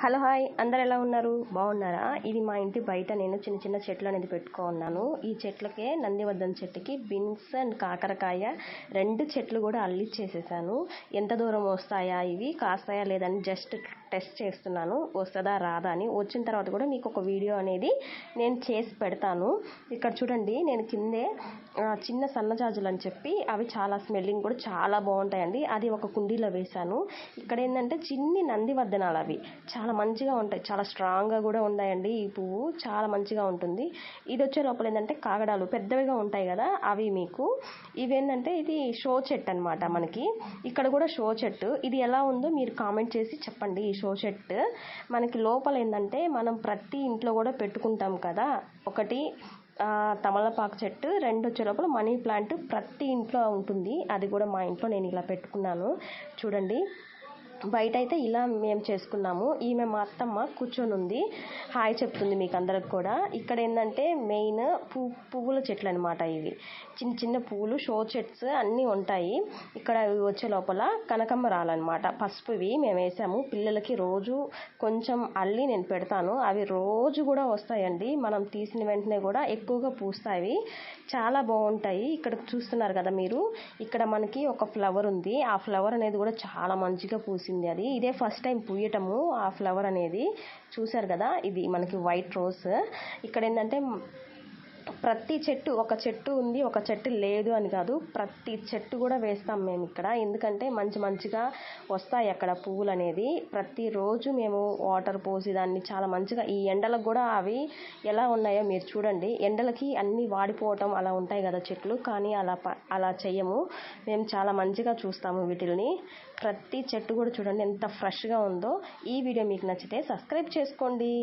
hello hi అందరు ఎలా ఉన్నారు బాగున్నారా ఇది మా ఇంటి బయట నేను చిన్న చిన్న చెట్లు అనేది పెట్టుకున్నాను ఈ చెట్లకే నందివర్ధన్ చెట్టుకి బీన్స్ అండ్ కాకరకాయ రెండు చెట్లు కూడా అల్లిచ్చేసేసాను ఎంత దూరం వస్తాయా ఇవి కాస్తాయా లేదని జస్ట్ టెస్ట్ చేస్తున్నాను వస్తుందా రాదా అని వచ్చిన తర్వాత కూడా మీకు ఒక వీడియో అనేది నేను చేసి పెడతాను ఇక్కడ చూడండి నేను కిందే చిన్న సన్నజాజులు అని చెప్పి అవి చాలా స్మెల్లింగ్ కూడా చాలా బాగుంటాయండి అది ఒక కుండీలో వేశాను ఇక్కడ ఏంటంటే చిన్ని నందివర్ధనాలు అవి చాలా మంచిగా ఉంటాయి చాలా స్ట్రాంగ్గా కూడా ఉన్నాయండి ఈ పువ్వు చాలా మంచిగా ఉంటుంది ఇది వచ్చే లోపల ఏంటంటే కాగడాలు పెద్దవిగా ఉంటాయి కదా అవి మీకు ఇవేంటంటే ఇది షో చెట్టు అనమాట మనకి ఇక్కడ కూడా షో చెట్టు ఇది ఎలా ఉందో మీరు కామెంట్ చేసి చెప్పండి ఈ షో చెట్టు మనకి లోపల ఏంటంటే మనం ప్రతి ఇంట్లో కూడా పెట్టుకుంటాం కదా ఒకటి తమలపాకు చెట్టు రెండు వచ్చే లోపల మనీ ప్లాంట్ ప్రతి ఇంట్లో ఉంటుంది అది కూడా మా ఇంట్లో నేను ఇలా పెట్టుకున్నాను చూడండి బయట అయితే ఇలా మేము చేసుకున్నాము ఈమె మా అత్తమ్మ కూర్చొని ఉంది హాయ్ చెప్తుంది మీకు అందరికి కూడా ఇక్కడ ఏంటంటే మెయిన్ పువ్వుల చెట్లు అనమాట ఇవి చిన్న చిన్న పువ్వులు షో చెట్స్ అన్నీ ఉంటాయి ఇక్కడ వచ్చే లోపల కనకంబరాలన్నమాట పసుపువి మేము వేసాము పిల్లలకి రోజు కొంచెం అల్లి నేను పెడతాను అవి రోజు కూడా వస్తాయండి మనం తీసిన వెంటనే కూడా ఎక్కువగా పూస్తాయి చాలా బాగుంటాయి ఇక్కడ చూస్తున్నారు కదా మీరు ఇక్కడ మనకి ఒక ఫ్లవర్ ఉంది ఆ ఫ్లవర్ అనేది కూడా చాలా మంచిగా పూసింది అది ఇదే ఫస్ట్ టైం పూయటము ఆ ఫ్లవర్ అనేది చూసారు కదా ఇది మనకి వైట్ రోజ్ ఇక్కడ ఏంటంటే ప్రతి చెట్టు ఒక చెట్టు ఉంది ఒక చెట్టు లేదు అని కాదు ప్రతి చెట్టు కూడా వేస్తాం మేము ఇక్కడ ఎందుకంటే మంచిగా వస్తాయి అక్కడ పువ్వులు అనేది ప్రతిరోజు మేము వాటర్ పోసి దాన్ని చాలా మంచిగా ఈ ఎండలకు కూడా అవి ఎలా ఉన్నాయో మీరు చూడండి ఎండలకి అన్నీ వాడిపోవటం అలా ఉంటాయి కదా చెట్లు కానీ అలా చెయ్యము మేము చాలా మంచిగా చూస్తాము వీటిల్ని ప్రతి చెట్టు కూడా చూడండి ఎంత ఫ్రెష్గా ఉందో ఈ వీడియో మీకు నచ్చితే సబ్స్క్రైబ్ చేసుకోండి